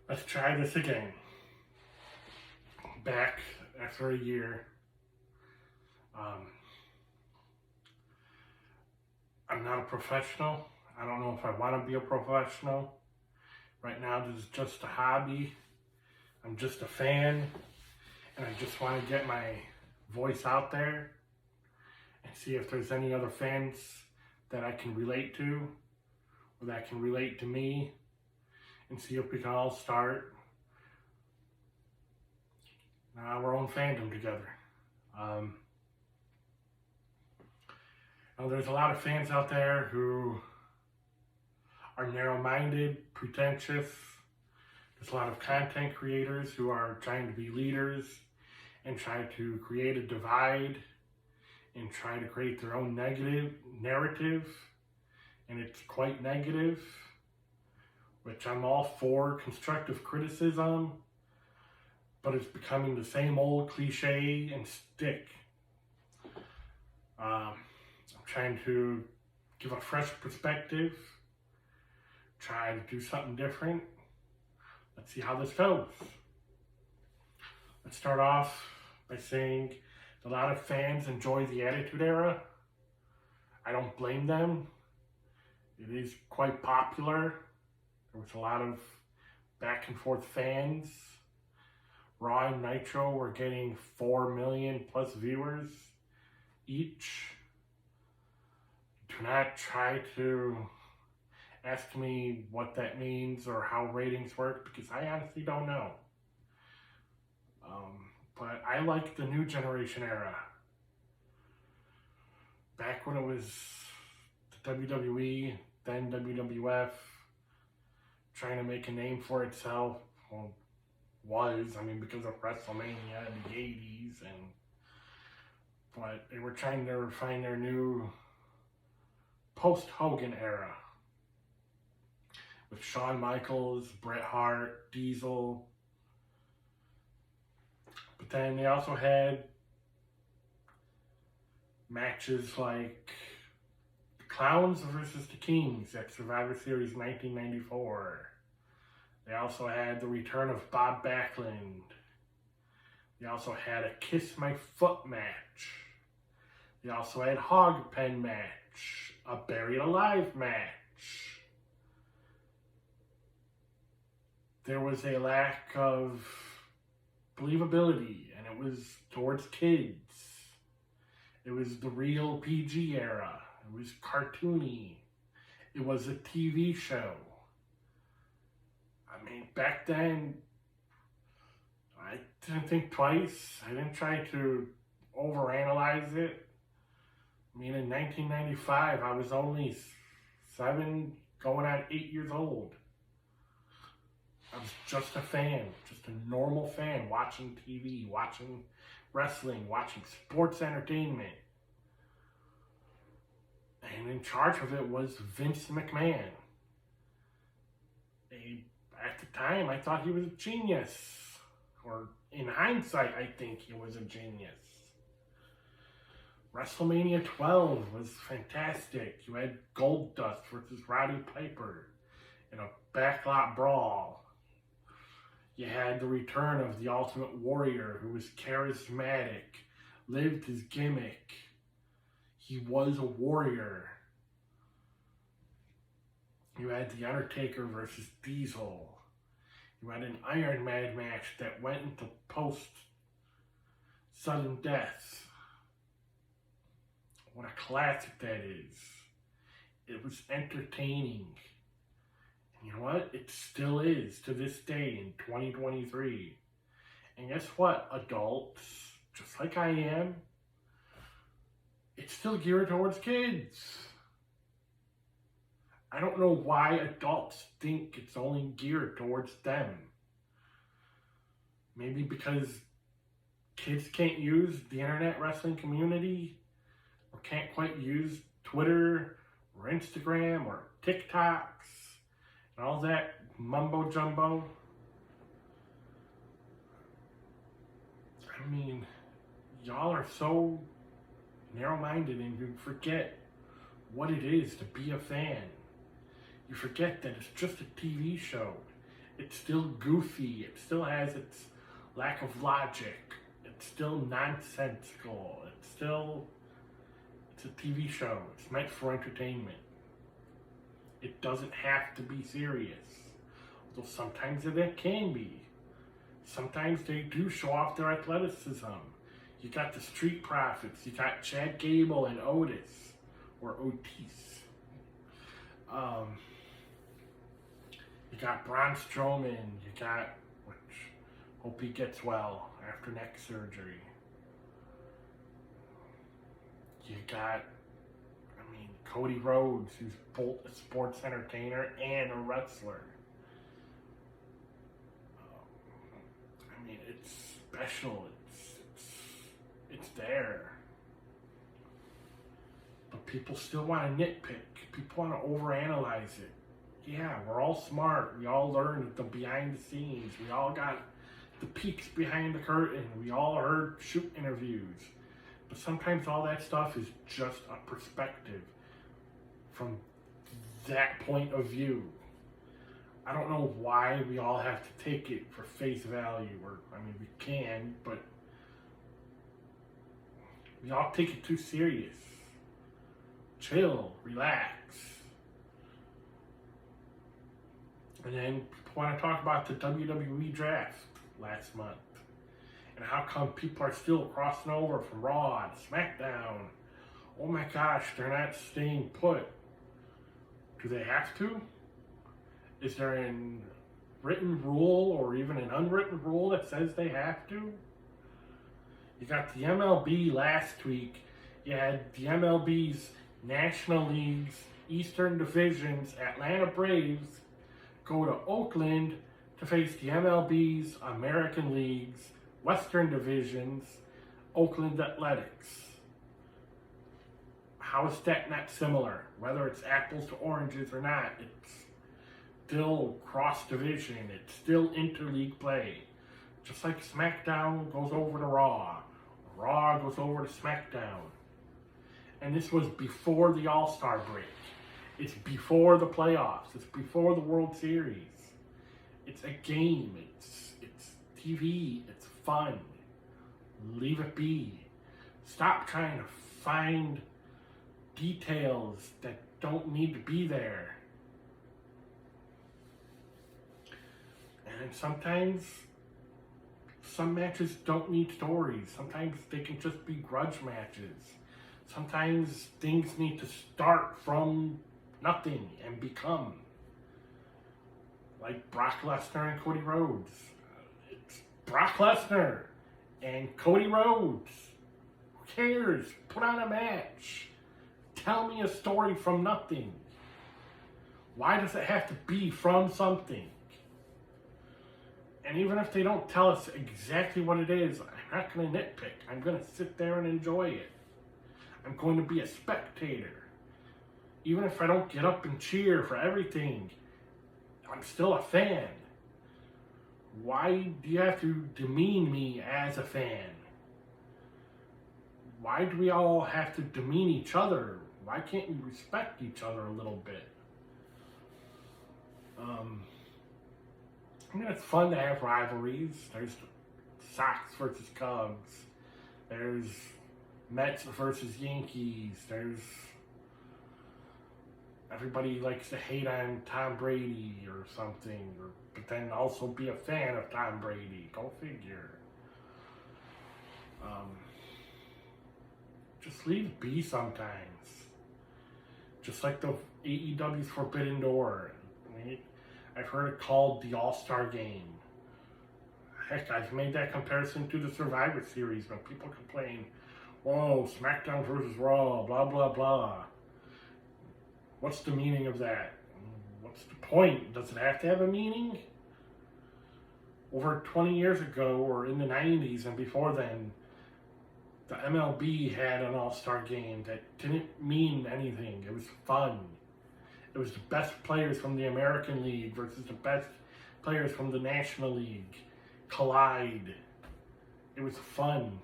Let's try this again. Back after a year. I'm not a professional. I don't know if I want to be a professional. Right now, this is just a hobby. I'm just a fan, and I just want to get my voice out there and see if there's any other fans that I can relate to, or that can relate to me, and see if we can all start our own fandom together. Now there's a lot of fans out there who are narrow-minded, pretentious. There's a lot of content creators who are trying to be leaders and try to create a divide and try to create their own negative narrative, and it's quite negative, which I'm all for constructive criticism, but it's becoming the same old cliche and stick. I'm trying to give a fresh perspective, try to do something different. Let's see how this goes. Let's start off by saying a lot of fans enjoy the Attitude Era. I don't blame them. It is quite popular. There was a lot of back and forth fans. Raw and Nitro were getting 4 million plus viewers each. Do not try to ask me what that means or how ratings work, because I honestly don't know. But I like the new generation era. Back when it was the WWE, then WWF, trying to make a name for itself. Well, because of WrestleMania in the 80s, but they were trying to find their new post-Hogan era with Shawn Michaels, Bret Hart, Diesel. But then they also had matches like the Clowns versus the Kings at Survivor Series 1994. They also had the return of Bob Backlund. They also had a Kiss My Foot match. They also had Hog Pen match, a Buried Alive match. There was a lack of believability, and it was towards kids. It was the real PG era. It was cartoony. It was a TV show. I mean, back then, I didn't think twice. I didn't try to overanalyze it. I mean, in 1995, I was only 7, going on 8 years old. I was just a fan, just a normal fan, watching TV, watching wrestling, watching sports entertainment. And in charge of it was Vince McMahon. At the time, I thought he was a genius. Or in hindsight, I think he was a genius. WrestleMania 12 was fantastic. You had Goldust versus Roddy Piper in a backlot brawl. You had the return of the Ultimate Warrior, who was charismatic, lived his gimmick. He was a warrior. You had The Undertaker versus Diesel. You had an Iron Man match that went into post-sudden death. What a classic that is. It was entertaining. And you know what? It still is to this day in 2023. And guess what, adults? Just like I am, it's still geared towards kids. I don't know why adults think it's only geared towards them. Maybe because kids can't use the internet wrestling community, or can't quite use Twitter or Instagram or TikToks and all that mumbo jumbo. I mean, y'all are so narrow-minded and you forget what it is to be a fan. You forget that it's just a TV show It's still goofy. It still has its lack of logic. It's still nonsensical. It's a TV show. It's meant for entertainment. It doesn't have to be serious. Although sometimes it can be. Sometimes they do show off their athleticism. You got the Street Profits. You got Chad Gable and Otis. Or Otis. You got Braun Strowman. You got, which, hope he gets well after neck surgery. You got, Cody Rhodes, who's both a sports entertainer and a wrestler. It's special. It's there. But people still want to nitpick. People want to overanalyze it. Yeah, we're all smart. We all learned the behind the scenes. We all got the peeks behind the curtain. We all heard shoot interviews. But sometimes all that stuff is just a perspective from that point of view. I don't know why we all have to take it for face value. We can, but we all take it too serious. Chill, relax. And then people want to talk about the WWE draft last month. And how come people are still crossing over from Raw to SmackDown? Oh my gosh, they're not staying put. Do they have to? Is there a written rule or even an unwritten rule that says they have to? You got the MLB last week. You had the MLB's National League's Eastern Division's Atlanta Braves go to Oakland to face the MLB's American League's Western Division's Oakland Athletics. How is that not similar? Whether it's apples to oranges or not, it's still cross-division. It's still interleague play. Just like SmackDown goes over to Raw. Raw goes over to SmackDown. And this was before the All-Star break. It's before the playoffs. It's before the World Series. It's a game. It's TV. It's fun. Leave it be. Stop trying to find details that don't need to be there. And sometimes some matches don't need stories. Sometimes they can just be grudge matches. Sometimes things need to start from nothing and become. Like Brock Lesnar and Cody Rhodes. It's Brock Lesnar and Cody Rhodes. Who cares? Put on a match. Tell me a story from nothing. Why does it have to be from something? And even if they don't tell us exactly what it is, I'm not going to nitpick. I'm going to sit there and enjoy it. I'm going to be a spectator. Even if I don't get up and cheer for everything, I'm still a fan. Why do you have to demean me as a fan? Why do we all have to demean each other? Why can't we respect each other a little bit? It's fun to have rivalries. There's Sox versus Cubs. There's Mets versus Yankees. There's everybody likes to hate on Tom Brady or something, but then also be a fan of Tom Brady. Go figure. Just leave it be sometimes. Just like the AEW's Forbidden Door. I've heard it called the All-Star Game. Heck, I've made that comparison to the Survivor Series when people complain, whoa, SmackDown versus Raw, blah, blah, blah. What's the meaning of that? What's the point? Does it have to have a meaning? Over 20 years ago, or in the 90s and before then, the MLB had an All-Star Game that didn't mean anything. It was fun. It was the best players from the American League versus the best players from the National League collide. It was fun.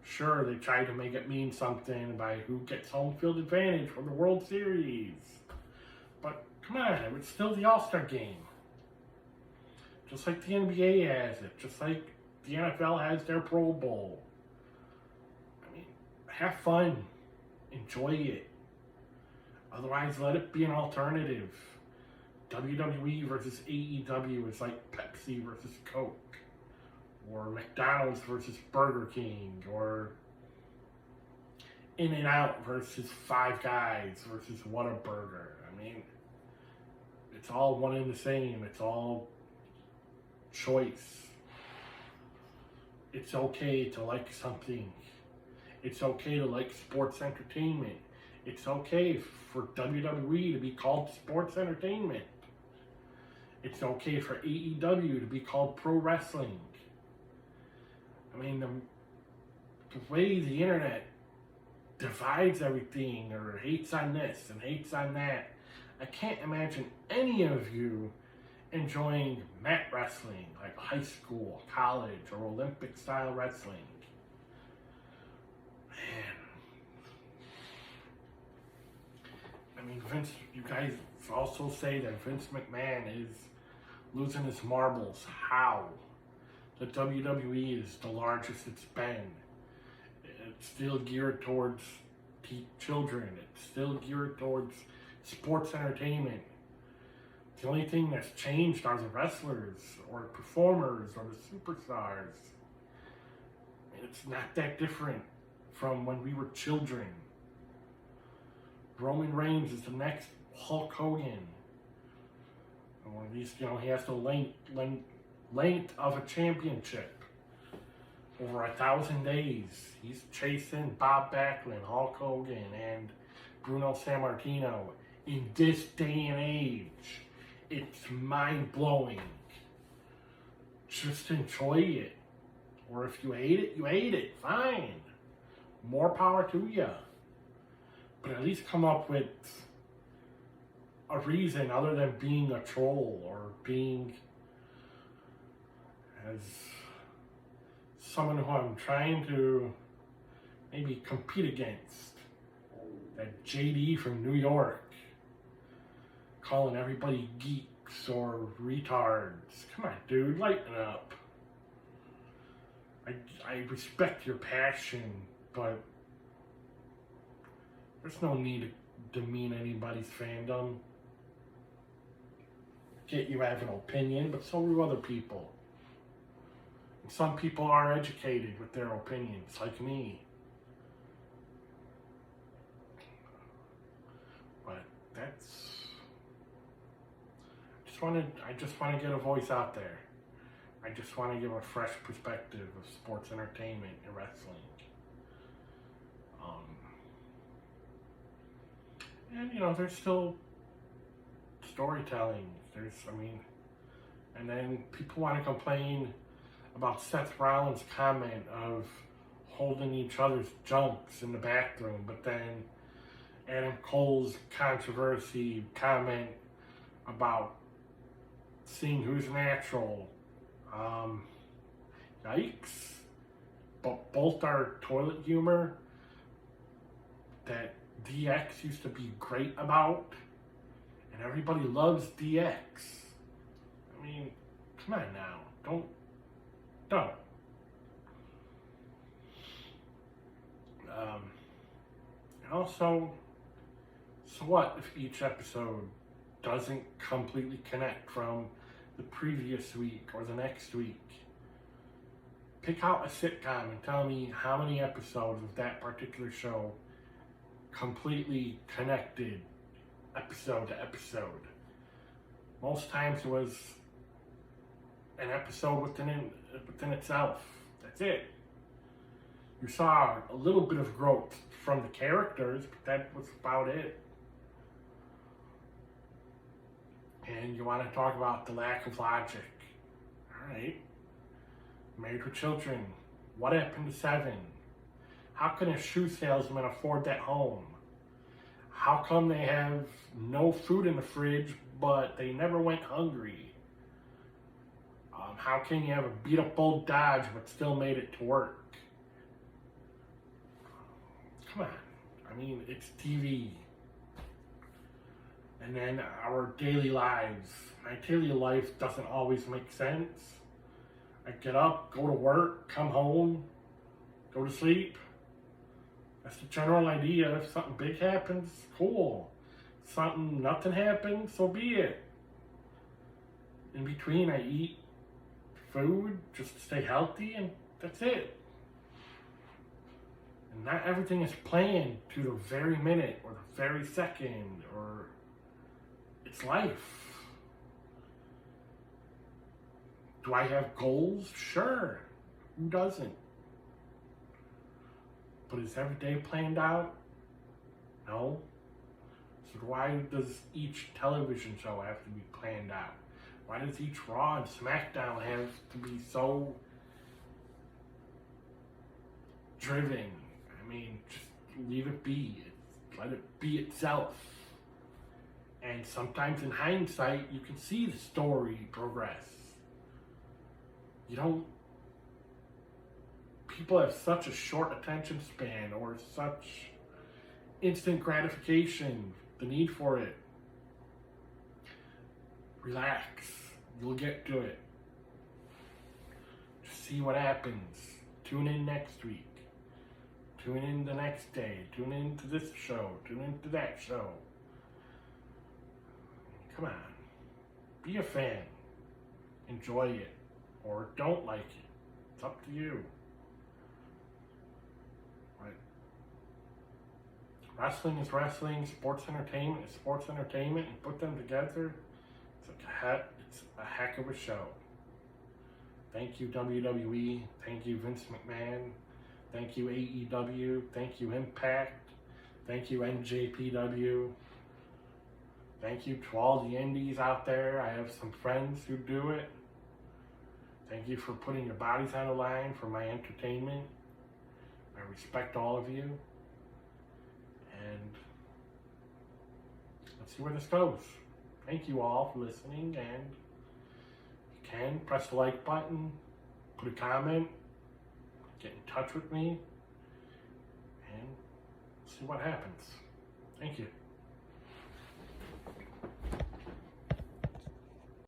Sure, they tried to make it mean something by who gets home field advantage for the World Series. But come on, it was still the All-Star Game. Just like the NBA has it. Just like the NFL has their Pro Bowl. I mean, have fun. Enjoy it. Otherwise, let it be an alternative. WWE versus AEW is like Pepsi versus Coke. Or McDonald's versus Burger King. Or In-N-Out versus Five Guys versus Whataburger. I mean, it's all one and the same. It's all choice. It's okay to like something. It's okay to like sports entertainment. It's okay for WWE to be called sports entertainment. It's okay for AEW to be called pro wrestling. I mean, the way the internet divides everything, or hates on this and hates on that, I can't imagine any of you enjoying mat wrestling, like high school, college, or Olympic style wrestling. Man. I mean, Vince, you guys also say that Vince McMahon is losing his marbles. How? The WWE is the largest it's been. It's still geared towards children. It's still geared towards sports entertainment. The only thing that's changed are the wrestlers, or performers, or the superstars. It's not that different from when we were children. Roman Reigns is the next Hulk Hogan. Or at least, he has the length of a championship. Over 1,000 days. He's chasing Bob Backlund, Hulk Hogan, and Bruno Sammartino. In this day and age, it's mind-blowing. Just enjoy it. Or if you hate it, you hate it. Fine. More power to you. But at least come up with a reason other than being a troll or being as someone who I'm trying to maybe compete against. That JD from New York calling everybody geeks or retards. Come on, dude, lighten up. I respect your passion, but there's no need to demean anybody's fandom. Get you have an opinion, but so do other people. And some people are educated with their opinions, like me. But I just want to get a voice out there. I just want to give a fresh perspective of sports entertainment and wrestling. And there's still storytelling. And then people want to complain about Seth Rollins' comment of holding each other's junks in the bathroom, but then Adam Cole's controversy comment about seeing who's natural. Yikes. But both are toilet humor that DX used to be great about, and everybody loves DX. I mean, come on now. Don't. And also, so what if each episode doesn't completely connect from the previous week or the next week? Pick out a sitcom and tell me how many episodes of that particular show completely connected episode to episode. Most times it was an episode within itself. That's it. You saw a little bit of growth from the characters, but that was about it. And you want to talk about the lack of logic. Alright. Married with Children. What happened to Seven? How can a shoe salesman afford that home? How come they have no food in the fridge, but they never went hungry? How can you have a beat-up old Dodge but still made it to work? Come on. I mean, it's TV. And then our daily lives. My daily life doesn't always make sense. I get up, go to work, come home, go to sleep. That's the general idea. If something big happens, cool. Nothing happens, so be it. In between, I eat food just to stay healthy, and that's it. And not everything is planned to the very minute or the very second, or it's life. Do I have goals? Sure. Who doesn't? But is every day planned out? No. So why does each television show have to be planned out? Why does each Raw and SmackDown have to be so driven? I mean, just leave it be. Let it be itself. And sometimes in hindsight, you can see the story progress. People have such a short attention span, or such instant gratification, the need for it. Relax. You'll get to it. Just see what happens. Tune in next week. Tune in the next day. Tune in to this show. Tune in to that show. Come on. Be a fan. Enjoy it. Or don't like it. It's up to you. Right? Wrestling is wrestling. Sports entertainment is sports entertainment. And put them together, it's a heck of a show. Thank you, WWE. Thank you, Vince McMahon. Thank you, AEW. Thank you, Impact. Thank you, NJPW. Thank you to all the indies out there. I have some friends who do it. Thank you for putting your bodies on the line for my entertainment. I respect all of you. And let's see where this goes. Thank you all for listening, and if you can, press the like button, put a comment, get in touch with me, and see what happens. Thank you.